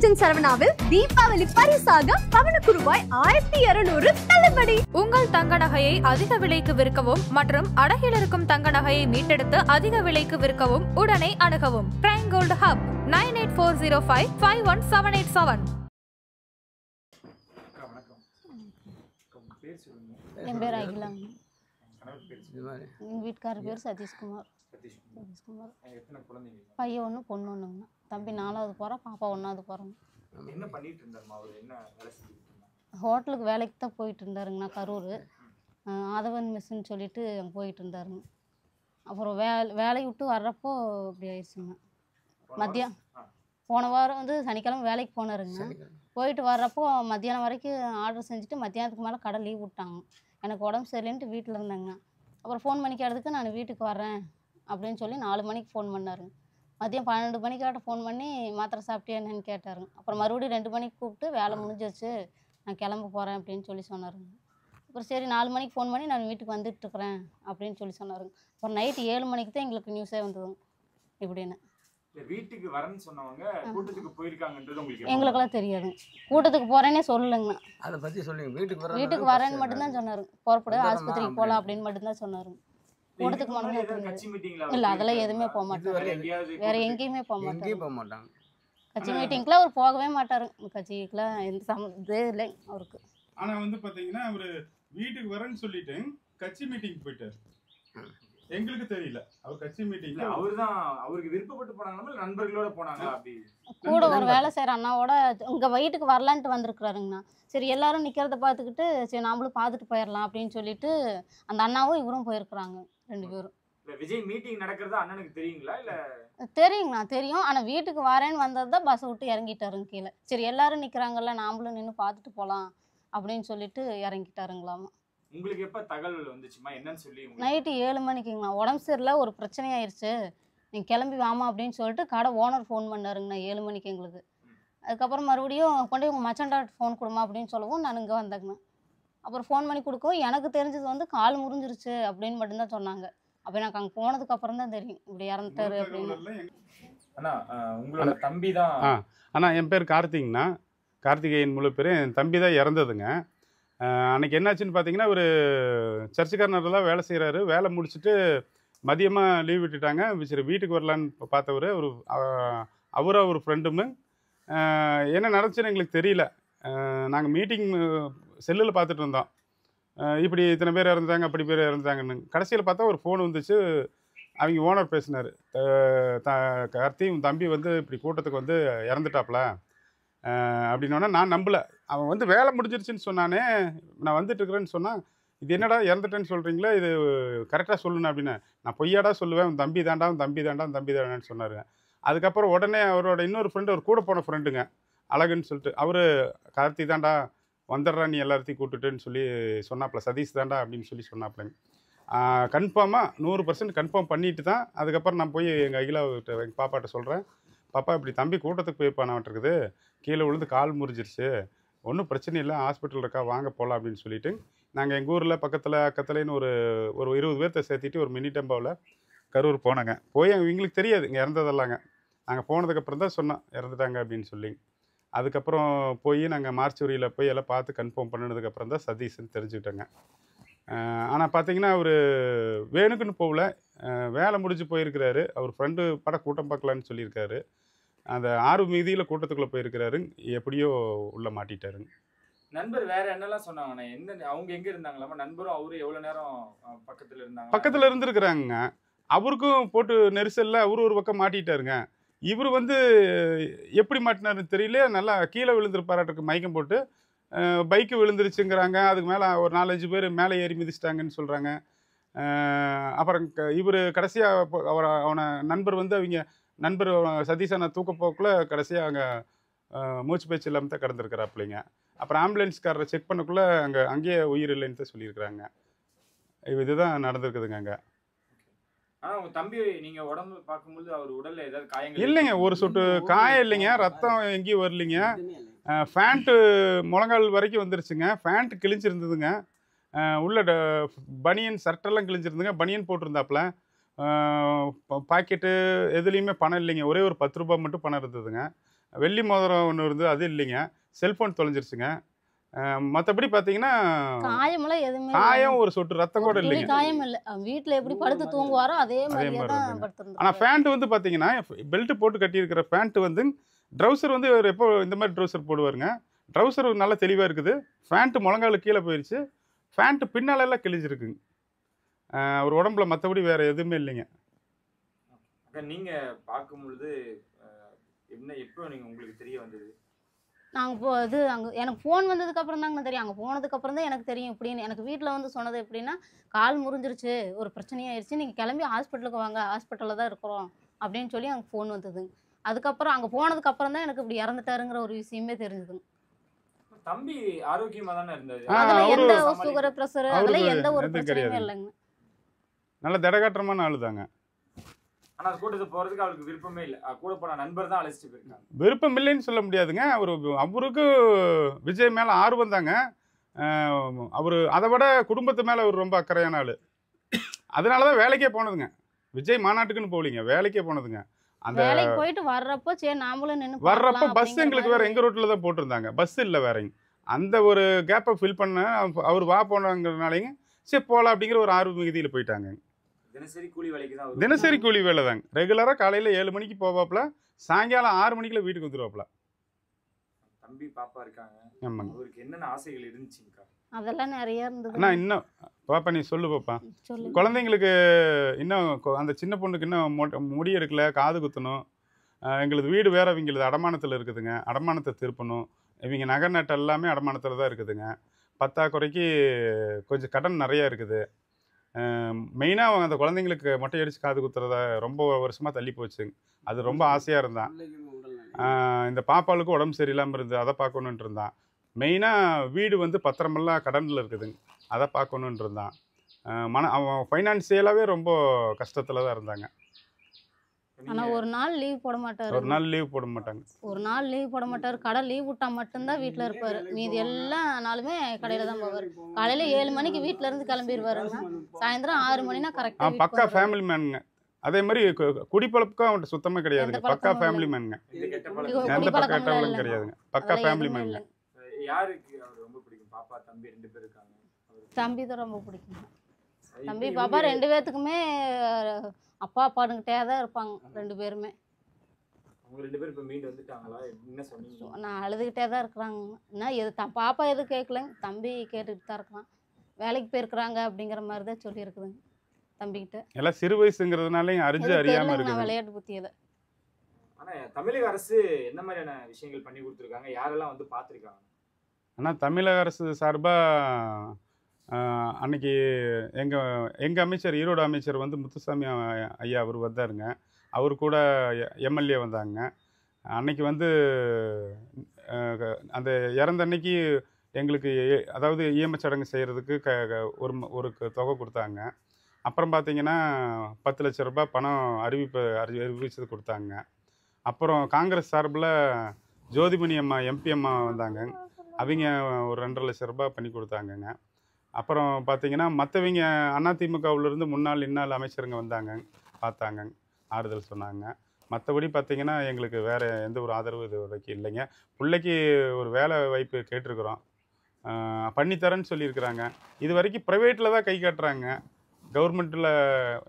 ராஜன் சரவணாவில் தீபாவளி பரிசாக பவனுக்கு ரூபாய் 1200 தள்ளுபடி. உங்கள் தங்க நகையை அதிக விலைக்கு விற்கவும் மற்றும் அடகில் இருக்கும் தங்க நகையை மீட்டெடுத்து அதிக விலைக்கு விற்கவும் உடனே அணுகவும். Prime gold hub 9840551787. என் பேர் அகிலாங்க. எங்கள் வீட்டுக்காரர் பேர் சதீஷ்குமார். பையன் ஒன்று பொண்ணு ஒன்றுங்கண்ணா. தம்பி 4வது போகிறான், பாப்பா 1வது போகிறாங்க. ஹோட்டலுக்கு வேலைக்கு தான் போயிட்டு இருந்தாருங்கண்ணா. கரூர் ஆதவன் மெஸ்ஸுன்னு சொல்லிட்டு அங்கே போயிட்டு இருந்தாருங்க. அப்புறம் வேலையை விட்டு வர்றப்போ இப்படி ஆயிடுச்சுங்க. போன வாரம் வந்து சனிக்கிழமை வேலைக்கு போனாருங்க. போயிட்டு வர்றப்போ மத்தியானம் வரைக்கும் ஆர்டர் செஞ்சுட்டு மத்தியானத்துக்கு மேலே கடை லீவ் விட்டாங்க. எனக்கு உடம்பு சரியில்லைன்ட்டு வீட்டில் இருந்தேங்க. அப்புறம் ஃபோன் பண்ணிக்கிறதுக்கு நான் வீட்டுக்கு வரேன் அப்படின்னு சொல்லி 4 மணிக்கு ஃபோன் பண்ணாருங்க. மதியம் 12 மணிக்காட்ட ஃபோன் பண்ணி மாத்திரை சாப்பிட்டியா என்னன்னு கேட்டாருங்க. அப்புறம் மறுபடியும் 2 மணிக்கு கூப்பிட்டு வேலை முடிஞ்சிச்சு நான் கிளம்ப போகிறேன் அப்படின்னு சொல்லி சொன்னாருங்க. அப்புறம் சரி 4 மணிக்கு ஃபோன் பண்ணி நான் வீட்டுக்கு வந்துட்டுருக்குறேன் அப்படின்னு சொல்லி சொன்னாருங்க. அப்புறம் நைட்டு 7 மணிக்கு தான் எங்களுக்கு நியூஸே வந்ததுங்க. இப்படின்னு வீட்டுக்கு வரேன்னு சொன்னவங்க கூட்டத்துக்கு போயிருக்காங்கன்றது உங்களுக்கு எங்களுக்கெல்லாம் தெரியாதுங்க. கூட்டத்துக்கு போகிறேன்னே சொல்லலைங்கண்ணா. அதை பற்றி சொல்லுங்க. வீட்டுக்கு வரேன்னு மட்டும்தான் சொன்னாருங்க. புறப்படு ஆஸ்பத்திரிக்கு போகலாம் அப்படின்னு மட்டும்தான் சொன்னாருங்க. கூட்டத்துக்கு மட்டும்தான். இல்லை அதெல்லாம் எதுவுமே போக மாட்டாங்க. வேற எங்கேயுமே போக மாட்டாங்க. கட்சி மீட்டிங்க்குலாம் அவர் போகவே மாட்டாருங்க. கட்சிக்குலாம் எந்த இதே இல்லை அவருக்கு. ஆனால் வந்து பார்த்தீங்கன்னா அவர் வீட்டுக்கு வரேன்னு சொல்லிட்டு கட்சி மீட்டிங் போயிட்டார். எங்களுக்கு தெரியல அவர் கட்சி மீட்டிங்ல அவர்தான் அவருக்கு விருப்பப்பட்டு போனாங்களா நண்பர்களோட போனாங்களா? அப்படி கூட ஒரு வேலை செய்கிற அண்ணாவோட உங்க வீட்டுக்கு வரலான்ட்டு வந்திருக்கிறாருங்கண்ணா. சரி எல்லாரும் நிற்கிறத பார்த்துக்கிட்டு சரி நாமளும் பார்த்துட்டு போயிடலாம் அப்படின்னு சொல்லிட்டு அந்த அண்ணாவும் இவரும் போயிருக்கிறாங்க 2 பேரும். விஜய் மீட்டிங் நடக்கிறதா அண்ணனுக்கு தெரியுங்களா? இல்லை தெரியுங்கண்ணா, தெரியும். ஆனால் வீட்டுக்கு வரேன்னு வந்தது தான் பஸ்ஸை விட்டு இறங்கிட்டாருங்க கீழே. சரி எல்லாரும் நிற்கிறாங்கல்ல நாமளும் நின்று பார்த்துட்டு போகலாம் அப்படின்னு சொல்லிட்டு இறங்கிட்டாருங்களாமா. உங்களுக்கு எப்போ தகவல் வந்துச்சுமா? என்னன்னு சொல்லி நைட்டு 7 மணிக்குங்கண்ணா. உடம்பு சரியில்லை, ஒரு பிரச்சனை ஆயிடுச்சு, நீங்கள் கிளம்பி வாமா அப்படின்னு சொல்லிட்டு கடை ஓனர் ஃபோன் பண்ணாருங்கண்ணா 7 மணிக்கு எங்களுக்கு. அதுக்கப்புறம் மறுபடியும் கொண்டு உங்கள் மச்சன்டாட் ஃபோன் கொடுமா அப்படின்னு சொல்லவும் நான் இங்கே வந்தேங்கண்ணா. அப்புறம் ஃபோன் பண்ணி கொடுக்கவும் எனக்கு தெரிஞ்சது வந்து கால் முறிஞ்சிருச்சு அப்படின்னு மட்டும்தான் சொன்னாங்க. அப்போ எனக்கு அங்கே போனதுக்கப்புறம் தான் தெரியும் இப்படி இறந்துட்டாரு அப்படின்னு. அண்ணா உங்களோட தம்பி தான்? அண்ணா என் பேர் கார்த்திக்ண்ணா. கார்த்திகேயன் முழு பேர். என் தம்பி தான் இறந்ததுங்க. அன்றைக்கி என்னாச்சுன்னு பார்த்தீங்கன்னா ஒரு சர்ச்சுக்காரனரில் தான் வேலை செய்கிறாரு. வேலை முடிச்சுட்டு மதியமாக லீவ் விட்டுட்டாங்க. சரி வீட்டுக்கு வரலான்னு பார்த்தவர் அவரும் ஒரு ஃப்ரெண்டுமே. என்ன நடந்துச்சுன்னு எங்களுக்கு தெரியல. நாங்கள் மீட்டிங் செல்லில் பார்த்துட்டு இருந்தோம். இப்படி இத்தனை பேர் இறந்துட்டாங்க அப்படி பேர் இறந்துட்டாங்கன்னு. கடைசியில் பார்த்தா ஒரு ஃபோன் வந்துச்சு. அவங்க ஓனர் பேசினார். கார்த்தி உன் தம்பி வந்து இப்படி கூட்டத்துக்கு வந்து இறந்துட்டாப்ல அப்படின்னோடனே நான் நம்பலை. அவன் வந்து வேலை முடிஞ்சிருச்சுன்னு சொன்னானே, நான் வந்துட்டுருக்குறேன்னு சொன்னான். இது என்னடா இறந்துட்டேன்னு சொல்கிறீங்களா, இது கரெக்டாக சொல்லணும் அப்படின்னு. நான் பொய்யாடா சொல்லுவேன், உன் தம்பி தாண்டான்னு சொன்னார். அதுக்கப்புறம் உடனே அவரோட இன்னொரு ஃப்ரெண்டு, அவர் கூட போன ஃப்ரெண்டுங்க அழகுன்னு சொல்லிட்டு, அவர் கார்த்தி தாண்டா வந்துடுறா நீ எல்லாத்தையும் கூப்பிட்டுட்டுன்னு சொல்லி சொன்னாப்ல. சதீஷ் தாண்டா அப்படின்னு சொல்லி சொன்னாப்லங்க. கன்ஃபார்மாக 100% கன்ஃபார்ம் பண்ணிட்டு தான் அதுக்கப்புறம் நான் போய் எங்கள் அகிலாவிட்ட எங்கள் பாப்பாட்ட சொல்கிறேன். பாப்பா இப்படி தம்பி கூட்டத்துக்கு போய் பண்ணான்ட்டுருக்குது, கீழே விழுந்து கால் முறிஞ்சிருச்சு, ஒன்றும் பிரச்சனை இல்லை, ஹாஸ்பிட்டல் இருக்கா வாங்க போகலாம் அப்படின்னு சொல்லிட்டு நாங்கள் எங்கள் ஊரில் அக்கத்துலேன்னு ஒரு 20 பேர்த்த சேர்த்திட்டு ஒரு மினி டெம்போவில் கரூர் போனாங்க. போய் எங்களுக்கு தெரியாது இங்கே இறந்ததெல்லாங்க. நாங்கள் போனதுக்கப்புறம் தான் சொன்னோம் இறந்துட்டாங்க அப்படின்னு சொல்லி. அதுக்கப்புறம் போய் நாங்கள் மார்ச்சுரியில் போய் எல்லாம் பார்த்து கன்ஃபார்ம் பண்ணினதுக்கப்புறம் தான் சதீஷ்ன்னு தெரிஞ்சுக்கிட்டோங்க. ஆனால் பார்த்தீங்கன்னா அவர் வேணுக்குன்னு போகல, வேலை முடிஞ்சு போயிருக்கிறாரு. அவர் ஃப்ரெண்டு கூட்டம் பார்க்கலான்னு சொல்லியிருக்காரு. அந்த 6 மீதியில் கூட்டத்துக்குள்ளே போயிருக்கிறாரு. எப்படியோ உள்ளே மாட்டிட்டாருங்க. நண்பர் வேற என்னெல்லாம் சொன்னாங்கண்ணா? அவங்க எங்கே இருந்தாங்களாமா? நண்பரும் அவரும் எவ்வளோ நேரம் பக்கத்தில் இருந்தாங்க? பக்கத்தில் இருந்துருக்குறாங்க. அவருக்கும் போட்டு நெரிசலில் அவரு ஒரு பக்கம் மாட்டிட்டாருங்க. இவர் வந்து எப்படி மாட்டினாருன்னு தெரியல, நல்லா கீழே விழுந்திருப்பாராட்டுக்கு மயக்கம் போட்டு. பைக்கு விழுந்துருச்சுங்கிறாங்க. அதுக்கு மேலே ஒரு 4-5 பேர் மேலே ஏறி மிதிச்சிட்டாங்கன்னு சொல்கிறாங்க. அப்புறம் இவர் கடைசியாக அவனை நண்பர் வந்து அவங்க நண்பர் சதீஷனை தூக்க போக்குள்ள கடைசியாக அங்கே மூச்சு பேச்சு இல்லாமல் தான் கிடந்திருக்கிறாப்பிள்ளைங்க. அப்புறம் ஆம்புலன்ஸ்காரரை செக் பண்ணக்குள்ளே அங்கேயே உயிர் இல்லைன்னு தான் சொல்லியிருக்கிறாங்க. இதுதான் நடந்திருக்குதுங்க அங்கே. ஆனால் உங்கள் தம்பி நீங்கள் உடம்பு பார்க்கும்போது அவர் உடலில் ஏதாவது காயங்கள் இல்லைங்க, ஒரு சொட்டு காயம் இல்லைங்க, ரத்தம் எங்கேயும் வரலைங்க. ஃபேண்ட்டு முழங்கால் வரைக்கும் வந்துருச்சுங்க. ஃபேண்ட் கிழிஞ்சிருந்ததுங்க. உள்ள பனியன் சர்ட்டெல்லாம் கிழிஞ்சிருந்துங்க. பனியன் போட்டிருந்தாப்புல. பாக்கெட்டு எதுலேயுமே பணம் இல்லைங்க. ஒரே ஒரு 10 ரூபா மட்டும் பணம் இருந்ததுங்க. வெள்ளி மோதிரம் ஒன்று இருந்து அது இல்லைங்க. செல்ஃபோன் தொலைஞ்சிருச்சுங்க. மற்றபடி பார்த்தீங்கன்னா காயமெல்லாம் எதுவுமே காயம் ஒரு சொட்டு ரத்தம் கூட துளி இல்லைங்க. காயம் இல்லை. வீட்டில் எப்படி படுத்து தூங்குவாரோ அதே மாதிரியே மாதிரி தான் இருக்குங்க. படுத்துருந்தோம். ஆனால் பேண்ட் வந்து பார்த்தீங்கன்னா பெல்ட் போட்டு கட்டியிருக்கிற பேண்ட் வந்து ட்ரௌசர் வந்து அவர் எப்போ இந்த மாதிரி ட்ரௌசர் போடுவாருங்க. ட்ரௌசர் நல்லா தெளிவாக இருக்குது. பேண்ட்டு முழங்கால் கீழே போயிடுச்சு. பேண்ட்டு பின்னாலெல்லாம் கிழிஞ்சிருக்குங்க. அவர் உடம்புல மற்றபடி வேறு எதுவுமே இல்லைங்க. நீங்க பார்க்கும் பொழுது என்ன எப்போ நீங்க உங்களுக்கு தெரிய வந்தது? நாங்கள் இது அங்கே எனக்கு ஃபோன் வந்ததுக்கப்புறம் தாங்க தெரியும். அங்கே போனதுக்கப்புறம் தான் எனக்கு தெரியும் இப்படின்னு. எனக்கு வீட்டில் வந்து சொன்னது எப்படின்னா, கால் முறிஞ்சிருச்சு, ஒரு பிரச்சனையாயிருச்சு, நீங்கள் கிளம்பி ஹாஸ்பிட்டலுக்கு வாங்க, ஹாஸ்பிட்டலில் தான் இருக்கிறோம் அப்படின்னு சொல்லி அங்கே ஃபோன் வந்ததுங்க. அதுக்கப்புறம் அங்கே போனதுக்கப்புறம் தான் எனக்கு இப்படி இறந்துட்டாருங்கிற ஒரு விஷயமே தெரிஞ்சுதுங்க. தம்பி ஆரோக்கியமா தானே இருந்தது. அதில் எந்த சுகர் ப்ரெஷர் அதெல்லாம் எந்த ஒரு எதுவும் பிரச்சனையுமே கிடையாது. இல்லைங்க. நல்ல திடகாற்றமான ஆளு தாங்க. ஆனா கூட்டத்துக்கு போறதுக்கு அவருக்கு விருப்பமே இல்லை. கூட போன நண்பர் தான் அழைச்சிட்டு போயிருக்காங்க. விருப்பம் இல்லைன்னு சொல்ல முடியாதுங்க. அவருக்கு விஜய் மேலே ஆர்வம் தாங்க. அவர் அதை விட குடும்பத்து மேலே அவர் ரொம்ப அக்கறையான ஆள். அதனால தான் வேலைக்கே போனதுங்க. விஜய் மாநாட்டுக்குன்னு போகலிங்க, வேலைக்கே போனதுங்க. அந்த வேலைக்கு போயிட்டு வர்றப்போ சரி நாமளும் நின்று வர்றப்போ பஸ் எங்களுக்கு வேற எங்கள் ரோட்டில் தான் போட்டிருந்தாங்க. பஸ் இல்லை வேறங்க. அந்த ஒரு கேப்பை ஃபில் பண்ண அவர் வா போனாங்கிறதுனாலேங்க சரி போகலாம் அப்படிங்கிற ஒரு ஆர்வ மிகுதியில் போயிட்டாங்க. தினசரி கூலி வேலைக்கு தான். தினசரி கூலி வேலை தாங்க. ரெகுலராக காலையில் 7 மணிக்கு போவாப்புல, சாயங்காலம் 6 மணிக்குள்ள வீட்டுக்கு வந்துடுவாப்புல. தம்பி பாப்பா இருக்காங்க. ஆமாங்க. அவருக்கு என்னென்ன ஆசைகள் இருந்துச்சுங்கக்கா? அதெல்லாம் நிறைய இருந்தது. அண்ணா இன்னும் பாப்பா நீ சொல்லு பாப்பா. சொல்லு. குழந்தைங்களுக்கு இன்னும் அந்த சின்ன பொண்ணுக்கு இன்னும் முடி எடுக்கல, காது குத்தணும். எங்களது வீடு வேற இவங்களது அடமானத்தில் இருக்குதுங்க. அடமானத்தை திருப்பணும். இவங்க நகை நட்டு எல்லாமே அடமானத்தில் தான் இருக்குதுங்க. பத்தாக்குறைக்கு கொஞ்சம் கடன் நிறையா இருக்குது. மெயினாக அவங்க அந்த குழந்தைங்களுக்கு மொட்டை அடித்து காது குத்துறத ரொம்ப வருஷமாக தள்ளி போச்சுங்க. அது ரொம்ப ஆசையாக இருந்தான். இந்த பாப்பாளுக்கு உடம்பு சரியில்லாமல் இருந்து அதை பார்க்கணுன்ட்டு இருந்தான். மெயினாக வீடு வந்து பத்திரமெல்லாம் கடனில் இருக்குதுங்க, அதை பார்க்கணுன்ட்டு இருந்தான். அவன் ஃபைனான்சியலாகவே ரொம்ப கஷ்டத்தில் தான் இருந்தாங்க. ஆனால் ஒரு நாள் லீவ் போட மாட்டார். ஒரு நாள் லீவ் போட மாட்டாங்க. ஒரு நாள் லீவ் போட மாட்டார். கடை லீவ் விட்டா மட்டும்தான் வீட்டில் இருப்பார். மீதி எல்லா நாளுமே கடையில் தான் போவார். காலையில் 7 மணிக்கு வீட்டில் இருந்து கிளம்பிடுவாருங்க. சாயந்தரம் 6 மணினா கரெக்டாக பக்கா ஃபேமிலி மேனுங்க. அதே மாதிரி குடிப்பழக்கம் அவன்கிட்ட சுத்தமாக கிடையாதுங்க. பக்கா ஃபேமிலி மேனுங்க. எந்த பக்கம் கெட்டவங்களும் கிடையாதுங்க. பக்கா ஃபேமிலி மேனுங்க. யாருக்கு அவர் ரொம்ப பிடிக்கும்? பாப்பா தம்பி 2 பேர் இருக்காங்க. தம்பி தான் ரொம்ப பிடிக்கும். தம்பி பாப்பா 2 பேர்த்துக்குமே அப்பா அப்பானுக்கிட்டே தான் இருப்பாங்க 2 பேருமே. அவங்க 2 பேரும் இப்போ மீண்டு வந்துட்டாங்களா? என்ன சொன்னீங்க? நான் அழுதுகிட்டே தான் இருக்கிறாங்க. என்ன எது பாப்பா எதுவும் கேட்கலங்க, தம்பி கேட்டுக்கிட்டு தான் இருக்கலாம். வேலைக்கு போயிருக்கிறாங்க அப்படிங்கிற மாதிரி தான் சொல்லியிருக்குதுங்க தம்பிக்கிட்ட. எல்லாம் சிறு வயசுங்கிறதுனாலையும் அறியாமல் இருக்கு. விளையாட்டு புத்தியதை. ஆனால் தமிழக அரசு என்ன மாதிரியான விஷயங்கள் பண்ணி கொடுத்துருக்காங்க? யாரெல்லாம் வந்து பார்த்துருக்காங்க? ஆனால் தமிழக அரசு சார்பாக அன்னைக்கு எங்கள் அமைச்சர், ஈரோடு அமைச்சர் வந்து முத்துசாமி ஐயா அவர் வந்தாருங்க. அவர் கூட எம்எல்ஏ வந்தாங்க. அன்னைக்கு வந்து அந்த இறந்த அன்னைக்கு எங்களுக்கு அதாவது ஈமச் சடங்கு செய்கிறதுக்கு ஒரு தொகை கொடுத்தாங்க. அப்புறம் பார்த்தீங்கன்னா 10 லட்ச ரூபாய் பணம் அறிவிச்சது கொடுத்தாங்க. அப்புறம் காங்கிரஸ் சார்பில் ஜோதிமணி அம்மா எம்பி அம்மா வந்தாங்க. அவங்க ஒரு 2.5 லட்ச ரூபாய் பண்ணி கொடுத்தாங்கங்க. அப்புறம் பார்த்தீங்கன்னா மற்றவங்க அதிமுகவிலேருந்து முன்னாள் இன்னாள் அமைச்சருங்க வந்தாங்க, பார்த்தாங்க, ஆறுதல் சொன்னாங்க. மற்றபடி பார்த்தீங்கன்னா எங்களுக்கு வேறு எந்த ஒரு ஆதரவு இது வரைக்கும் இல்லைங்க. பிள்ளைக்கு ஒரு வேலை வாய்ப்பு கேட்டிருக்கிறோம், பண்ணித்தரேன்னு சொல்லியிருக்கிறாங்க. இது வரைக்கும் ப்ரைவேட்டில் தான் கை காட்டுறாங்க. கவர்மெண்ட்டில்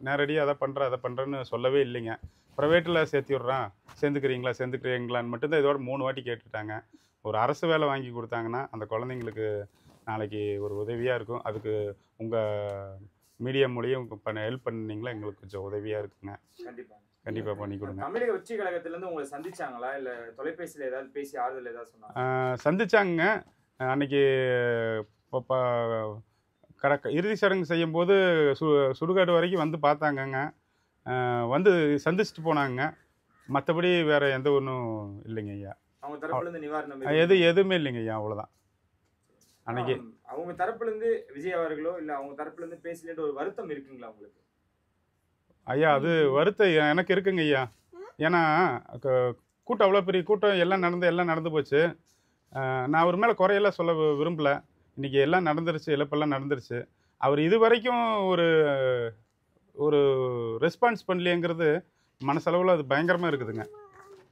நேரடியாக அதை பண்ணுறேன்னு சொல்லவே இல்லைங்க. ப்ரைவேட்டில் சேர்த்து விட்றான், சேர்ந்துக்கிறீங்களான்னு மட்டும்தான் இதோட 3 வாட்டி கேட்டுட்டாங்க. ஒரு அரசு வேலை வாங்கி கொடுத்தாங்கன்னா அந்த குழந்தைங்களுக்கு நாளைக்கு ஒரு உதவியாக இருக்கும். அதுக்கு உங்கள் மீடியா மூலியம் ஹெல்ப் பண்ணிங்களா எங்களுக்கு கொஞ்சம் உதவியாக இருக்குங்க. கண்டிப்பாக பண்ணி கொடுங்க. தமிழக வெற்றி கழகத்திலேருந்து உங்களை சந்திச்சாங்களா? இல்லை தொலைபேசியில் ஏதாவது பேசி ஆறுதல் ஏதாவது சொன்னாங்க? சந்திச்சாங்க. அன்னைக்கு இறுதி சடங்கு செய்யும்போது சுடுகாடு வரைக்கும் வந்து பார்த்தாங்கங்க, வந்து சந்திச்சுட்டு போனாங்க. மற்றபடி வேறு எந்த ஒன்றும் இல்லைங்க ஐயா. அவங்க தரப்புலேருந்து நிவாரணம் எதுவுமே இல்லைங்க ஐயா, அவ்வளோதான். அன்னைக்கு அவங்க தரப்புலேருந்து விஜய் அவர்களோ இல்லை அவங்க தரப்புலேருந்து பேசலன்ற ஒரு வருத்தம் இருக்குங்களா உங்களுக்கு? ஐயா அது வருத்தம் எனக்கு இருக்குங்க ஐயா. ஏன்னா கூட்டம் அவ்வளோ பெரிய கூட்டம் எல்லாம் நடந்து போச்சு. நான் அவர் மேலே குறையெல்லாம் சொல்ல விரும்பலை. இன்றைக்கி எல்லாம் நடந்துருச்சு, இழப்பெல்லாம் நடந்துருச்சு. அவர் இது வரைக்கும் ஒரு ரெஸ்பான்ஸ் பண்ணலையேங்கிறது மனசளவில் அது பயங்கரமாக இருக்குதுங்க.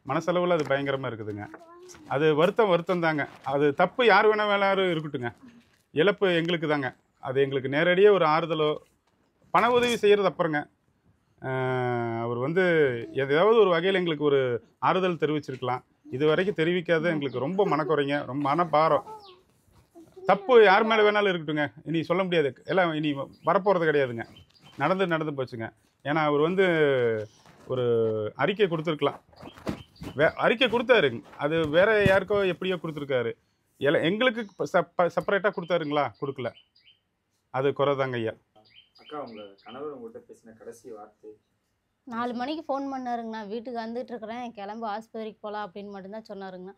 மனசளவில் அது பயங்கரமாக இருக்குதுங்க. அது வருத்தம் தாங்க. அது தப்பு யார் வேணாலும் இருக்கட்டுங்க, இழப்பு எங்களுக்கு தாங்க. அது எங்களுக்கு நேரடியாக ஒரு ஆறுதலோ பண உதவி செய்கிறது அப்புறங்க. அவர் வந்து எதாவது ஒரு வகையில் எங்களுக்கு ஒரு ஆறுதல் தெரிவிச்சிருக்கலாம். இது வரைக்கும் தெரிவிக்காத எங்களுக்கு ரொம்ப மனக்குறைங்க, ரொம்ப மனப்பாரம். தப்பு யார் மேலே வேணாலும் இருக்கட்டுங்க, இனி சொல்ல முடியாது, எல்லாம் இனி வரப்போகிறது கிடையாதுங்க. நடந்து போச்சுங்க. ஏன்னா அவர் வந்து ஒரு அறிக்கை கொடுத்துருக்கலாம், அறிக்கை கொடுத்தாருங்க. அது வேற யாருக்கோ எப்படியோ கொடுத்துருக்காரு. எங்களுக்கு செப்பரேட்டாக கொடுத்தாருங்களா? கொடுக்கல. அது குறைதாங்க ஐயா. அக்கா, உங்க கணவர் உங்கள்கிட்ட பேசின கடைசி வார்த்தை? 4 மணிக்கு ஃபோன் பண்ணாருங்கண்ணா, வீட்டுக்கு வந்துட்டு இருக்கிறேன், கிளம்பு ஆஸ்பத்திரிக்கு போகலாம் அப்படின்னு மட்டும்தான் சொன்னாருங்கண்ணா.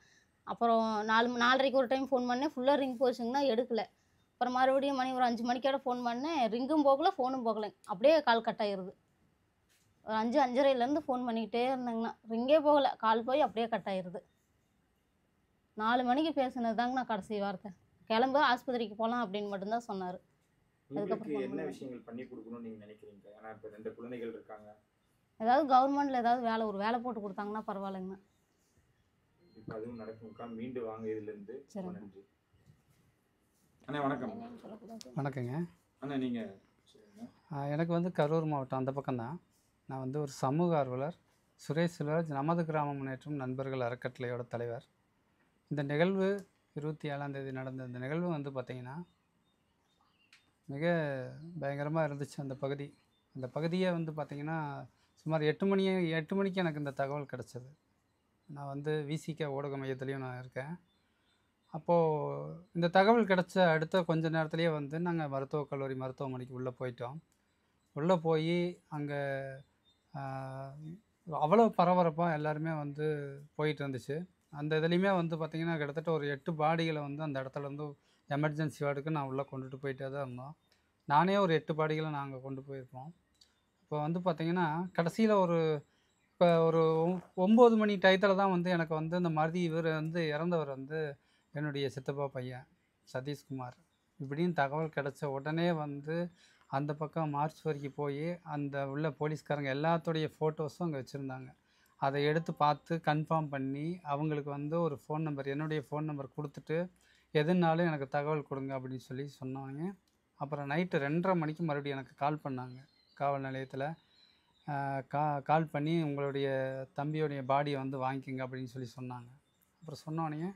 அப்புறம் 4:30க்கு ஒரு டைம் ஃபோன் பண்ணேன், ஃபுல்லாக ரிங் போச்சுங்கன்னா எடுக்கலை. அப்புறம் மறுபடியும் மணி ஒரு 5 மணிக்கோட ஃபோன் பண்ணேன், ரிங்கும் போகலை ஃபோனும் போகலை, அப்படியே கால் கட் ஆகிருது. ஒரு 5:30லேருந்து ஃபோன் பண்ணிக்கிட்டே இருந்தேங்கண்ணா, ரிங்கே போகலை, கால் போய் அப்படியே கட் ஆகிருது. 4 மணிக்கு பேசுனது தாங்கண்ணா கடைசி வார்த்தை. கிளம்பு ஆஸ்பத்திரிக்கு போகலாம் அப்படின்னு மட்டும்தான் சொன்னார். அதுக்கப்புறம் என்ன விஷயங்கள் பண்ணி கொடுக்கணும்னு நீங்கள் நினைக்கிறீங்க? ஏன்னா இப்போ 2 குழந்தைகள் இருக்காங்க. ஏதாவது கவர்மெண்ட்டில் ஏதாவது ஒரு வேலை போட்டு கொடுத்தாங்கன்னா பரவாயில்லைங்கண்ணா. இப்போ அதுவும் நடக்கும்க்கா. மீண்டும் வாங்க இதுலேருந்து. சரி, நன்றி அண்ணா. வணக்கம். வணக்கங்க அண்ணா, நீங்கள் எனக்கு வந்து கரூர் மாவட்டம் அந்த பக்கம்தான். நான் வந்து ஒரு சமூக ஆர்வலர், சுரேஷ் செல்வராஜ், நமது கிராம முன்னேற்றம் நண்பர்கள் அறக்கட்டளையோட தலைவர். இந்த நிகழ்வு 27ஆம் தேதி நடந்த இந்த நிகழ்வு வந்து பார்த்திங்கன்னா மிக பயங்கரமாக இருந்துச்சு. அந்த பகுதியை வந்து பார்த்திங்கன்னா சுமார் 8 மணிக்கு எனக்கு இந்த தகவல் கிடச்சிது. நான் வந்து விசிக ஊடக மையத்துலேயும் நான் இருக்கேன். அப்போது இந்த தகவல் கிடச்ச அடுத்த கொஞ்ச நேரத்துலேயே வந்து நாங்கள் மருத்துவக் கல்லூரி மருத்துவமனைக்கு உள்ளே போயிட்டோம். உள்ளே போய் அங்கே அவ்வளோ பரபரப்பாக எல்லாருமே வந்து போயிட்டு இருந்துச்சு. அந்த இதுலேயுமே வந்து பார்த்திங்கன்னா கிட்டத்தட்ட ஒரு 8 பாடிகளை வந்து அந்த இடத்துல வந்து எமர்ஜென்சி வார்டுக்கு நான் உள்ளே கொண்டுட்டு போயிட்டே தான் இருந்தோம். நானே ஒரு 8 பாடிகளை நாங்கள் கொண்டு போயிருப்போம். இப்போ வந்து பார்த்திங்கன்னா கடைசியில் இப்போ ஒரு 9 மணி டயத்தில் தான் வந்து எனக்கு வந்து இந்த மாதிரி இவர் வந்து இறந்தவர் வந்து என்னுடைய சித்தப்பா பையன் சதீஷ்குமார் இப்படின்னு தகவல் கிடச்ச உடனே வந்து அந்த பக்கம் மார்ச்சுவரிக்கு போய் அந்த உள்ள போலீஸ்காரங்க எல்லாத்துடைய ஃபோட்டோஸும் அங்கே வச்சுருந்தாங்க. அதை எடுத்து பார்த்து கன்ஃபார்ம் பண்ணி அவங்களுக்கு வந்து ஒரு ஃபோன் நம்பர், என்னுடைய ஃபோன் நம்பர் கொடுத்துட்டு எதுனாலும் எனக்கு தகவல் கொடுங்க அப்படின்னு சொல்லி சொன்னாங்க. அப்புறம் நைட்டு 2:30 மணிக்கு மறுபடியும் எனக்கு கால் பண்ணாங்க காவல் நிலையத்தில். கால் பண்ணி உங்களுடைய தம்பியோடைய பாடியை வந்து வாங்கிக்கோங்க அப்படின்னு சொல்லி சொன்னாங்க. அப்புறம் சொன்னோடனே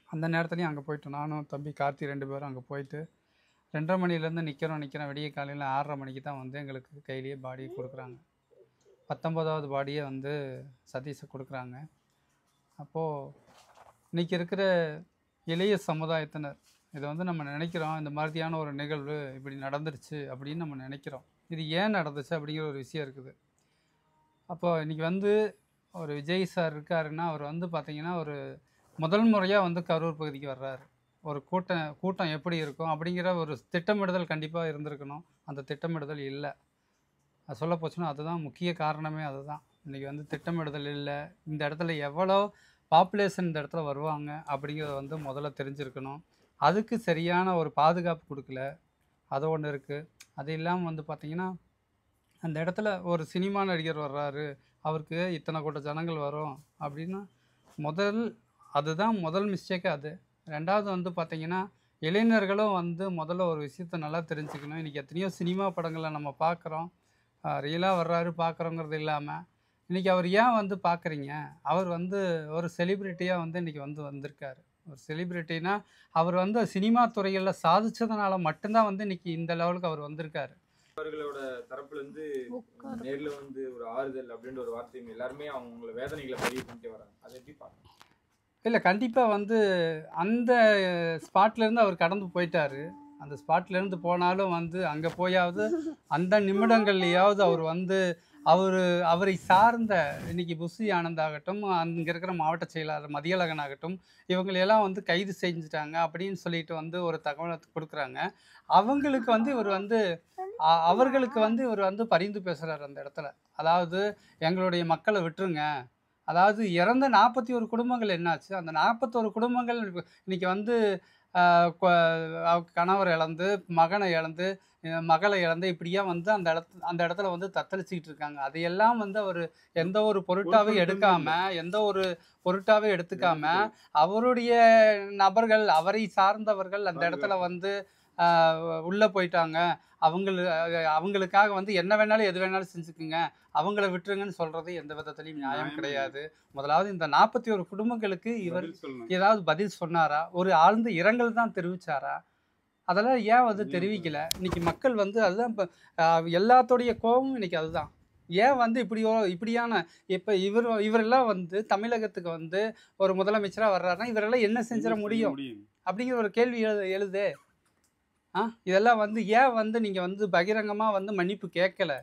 அந்த நேரத்துலையும் அங்கே போய்ட்டோம். நானும் தம்பி கார்த்தி 2 பேரும் அங்கே போயிட்டு 2:30 மணிலேருந்து நிற்கிறோம். விடிய காலையில் 6:30 மணிக்கு தான் வந்து எங்களுக்கு கையிலேயே பாடியை கொடுக்குறாங்க. 19வது பாடியை வந்து சதீஷை கொடுக்குறாங்க. அப்போது இன்றைக்கி இருக்கிற இளைய சமுதாயத்தினர் இதை வந்து நம்ம நினைக்கிறோம், இந்த மாதிரியான ஒரு நிகழ்வு இப்படி நடந்துருச்சு அப்படின்னு நம்ம நினைக்கிறோம். இது ஏன் நடந்துச்சு அப்படிங்கிற ஒரு விஷயம் இருக்குது. அப்போது இன்றைக்கி வந்து ஒரு விஜய் சார் இருக்காருன்னா அவர் வந்து பார்த்திங்கன்னா ஒரு முதல் முறையாக வந்து கரூர் பகுதிக்கு வர்றாரு. ஒரு கூட்டம் எப்படி இருக்கும் அப்படிங்கிற ஒரு திட்டமிடுதல் கண்டிப்பாக இருந்திருக்கணும். அந்த திட்டமிடுதல் இல்லை. அது சொல்ல போச்சுன்னா அதுதான் முக்கிய காரணமே. அதுதான் இன்றைக்கி வந்து திட்டமிடுதல் இல்லை. இந்த இடத்துல எவ்வளோ பாப்புலேஷன் இந்த இடத்துல வருவாங்க அப்படிங்கிறத வந்து முதல்ல தெரிஞ்சிருக்கணும். அதுக்கு சரியான ஒரு பாதுகாப்பு கொடுக்கல. அது ஒன்று இருக்குது. அது இல்லாமல் வந்து பார்த்திங்கன்னா அந்த இடத்துல ஒரு சினிமா நடிகர் வர்றாரு, அவருக்கு இத்தனை கூட்ட ஜனங்கள் வரும் அப்படின்னா அதுதான் முதல் மிஸ்டேக்கு. அது 2வது வந்து பார்த்திங்கன்னா இளைஞர்களும் வந்து முதல்ல ஒரு விஷயத்த நல்லா தெரிஞ்சுக்கணும். இன்றைக்கி எத்தனையோ சினிமா படங்களை நம்ம பார்க்குறோம், ரியலாக வர்றாரு பார்க்குறோங்கிறது இல்லாமல் இன்றைக்கி அவர் ஏன் வந்து பார்க்குறீங்க, அவர் வந்து ஒரு செலிப்ரிட்டியாக வந்து இன்றைக்கி வந்திருக்காரு. ஒரு செலிப்ரிட்டினா அவர் வந்து சினிமா துறைகளில் சாதிச்சதுனால மட்டும்தான் வந்து இன்றைக்கி இந்த லெவலுக்கு அவர் வந்திருக்காரு. அவர்களோட தரப்புலேருந்து நேரில் வந்து ஒரு ஆறுதல் அப்படின்ற ஒரு வார்த்தையும் எல்லாருமே அவங்கள வேதனைகளை பதிவு பண்ணிட்டு வராங்க. அதை எப்படி பார்க்கணும்? இல்லை, கண்டிப்பாக வந்து அந்த ஸ்பாட்லேருந்து அவர் கடந்து போயிட்டார். அந்த ஸ்பாட்லேருந்து போனாலும் வந்து அங்கே போயாவது அந்த நிமிடங்கள்லையாவது அவர் வந்து அவரை சார்ந்த இன்றைக்கி புஷி ஆனந்த் ஆகட்டும், அங்கே இருக்கிற மாவட்ட செயலாளர் மதியழகன் ஆகட்டும், இவங்களையெல்லாம் வந்து கைது செஞ்சுட்டாங்க அப்படின்னு சொல்லிட்டு வந்து ஒரு தகவலை கொடுக்குறாங்க. அவங்களுக்கு வந்து இவர் வந்து பரிந்து பேசுகிறார் அந்த இடத்துல. அதாவது எங்களுடைய மக்களை விட்டுருங்க. அதாவது இறந்த 41 குடும்பங்கள் என்னாச்சு? அந்த 41 குடும்பங்கள் இன்றைக்கி வந்து கணவர் இழந்து, மகனை இழந்து, மகளை இழந்து இப்படியா வந்து அந்த இடத்துல வந்து தத்தளிச்சுக்கிட்டு இருக்காங்க. அதையெல்லாம் வந்து அவர் எந்த ஒரு பொருட்டாவே எடுத்துக்காம அவருடைய நபர்கள், அவரை சார்ந்தவர்கள் அந்த இடத்துல வந்து உள்ளே போயிட்டாங்க, அவங்களுக்காக வந்து என்ன வேணாலும் எது வேணாலும் செஞ்சுக்குங்க, அவங்கள விட்டுருங்கன்னு சொல்றது எந்த விதத்துலையும் நியாயம் கிடையாது. முதலாவது இந்த 41 குடும்பங்களுக்கு இவர் ஏதாவது பதில் சொன்னாரா? ஒரு ஆழ்ந்த இரங்கல் தான் தெரிவிச்சாரா? அதெல்லாம் ஏன் வந்து தெரிவிக்கல? இன்னைக்கு மக்கள் வந்து அதுதான் இப்போ எல்லாத்தோடைய கோபமும் இன்னைக்கு அதுதான். ஏன் வந்து இப்படியான இப்போ இவரெல்லாம் வந்து தமிழகத்துக்கு வந்து ஒரு முதலமைச்சராக வர்றாருன்னா இவரெல்லாம் என்ன செஞ்சிட முடியும் அப்படிங்கிற ஒரு கேள்வி எழுதே. இதெல்லாம் வந்து ஏன் வந்து நீங்கள் வந்து பகிரங்கமாக வந்து மன்னிப்பு கேட்கல?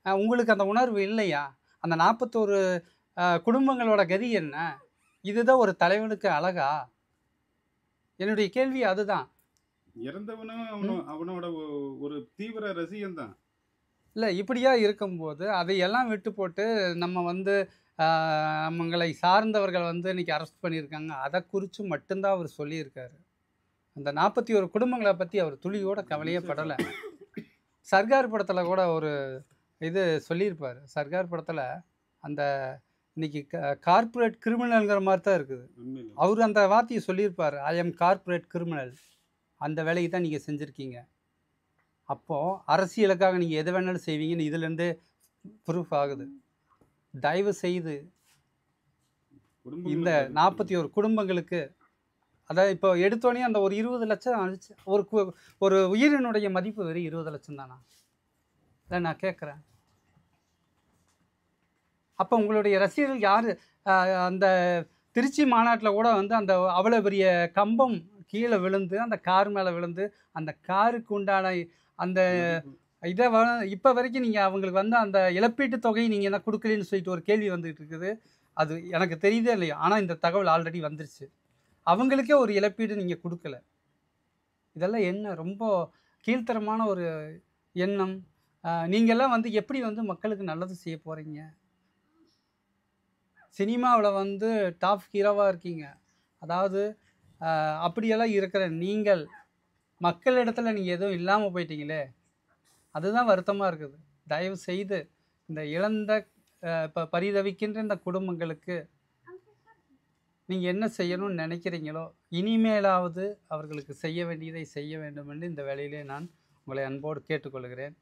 உங்களுக்கு அந்த உணர்வு இல்லையா? அந்த 41 குடும்பங்களோட கதி என்ன? இதுதான் ஒரு தலைவனுக்கு அழகா? என்னுடைய கேள்வி அதுதான். இறந்தவனும் அவனோட ஒரு தீவிர ரசிகன் தான். இல்லை, இப்படியா இருக்கும்போது அதையெல்லாம் விட்டு போட்டு நம்ம வந்து நம்மங்களை சார்ந்தவர்கள் வந்து இன்னைக்கு அரெஸ்ட் பண்ணியிருக்காங்க, அதை குறித்து மட்டும்தான் அவர் சொல்லியிருக்காரு. அந்த 41 குடும்பங்களை பற்றி அவர் துளியோட கவலையே படலை. சர்கார் படத்தில் கூட ஒரு இது சொல்லியிருப்பார். சர்கார் படத்தில் அந்த இன்னைக்கு கார்ப்பரேட் கிரிமினல்ங்கிற மாதிரி தான் இருக்குது. அவர் அந்த வார்த்தையை சொல்லியிருப்பார், ஐ எம் கார்ப்பரேட் கிரிமினல். அந்த வேலையை தான் நீங்கள் செஞ்சுருக்கீங்க. அப்போது அரசியலுக்காக நீங்கள் எது வேணாலும் செய்வீங்கன்னு இதுலேருந்து ப்ரூஃப் ஆகுது. தயவு செய்து இந்த 41 குடும்பங்களுக்கு, அதாவது இப்போ எடுத்தோடனே அந்த ஒரு 20 லட்சம் அழிச்சு ஒரு உயிரினுடைய மதிப்பு வெறும் 20 லட்சம் தானா? இல்லை, நான் கேட்குறேன். அப்போ உங்களுடைய ரசிகர்கள் யார்? அந்த திருச்சி மாநாட்டில் கூட வந்து அந்த அவ்வளோ பெரிய கம்பம் கீழே விழுந்து அந்த கார் மேலே விழுந்து அந்த காருக்கு உண்டான அந்த இதை இப்போ வரைக்கும் நீங்கள் அவங்களுக்கு வந்து அந்த இழப்பீட்டு தொகையை நீங்கள் என்ன கொடுக்கலன்னு சொல்லிட்டு ஒரு கேள்வி வந்துகிட்டு இருக்குது. அது எனக்கு தெரியுதே இல்லையா, ஆனால் இந்த தகவல் ஆல்ரெடி வந்துருச்சு. அவங்களுக்கே ஒரு இழப்பீடு நீங்கள் கொடுக்கல. இதெல்லாம் என்ன ரொம்ப கீழ்த்தரமான ஒரு எண்ணம். நீங்கள்லாம் வந்து எப்படி வந்து மக்களுக்கு நல்லது செய்ய போகிறீங்க? சினிமாவில் வந்து டாப் ஹீரோவாக இருக்கீங்க. அதாவது அப்படியெல்லாம் இருக்கிற நீங்கள் மக்களிடத்தில் நீங்கள் எதுவும் இல்லாமல் போயிட்டீங்களே, அதுதான் வருத்தமாக இருக்குது. தயவு செய்து இந்த இழந்த இப்போ பரிதவிக்கின்ற இந்த குடும்பங்களுக்கு நீங்கள் என்ன செய்யணும்னு நினைக்கிறீங்களோ இனிமேலாவது அவர்களுக்கு செய்ய வேண்டியதை செய்ய வேண்டும் என்று இந்த வேளையிலே நான் உங்களை அன்போடு கேட்டுக்கொள்கிறேன்.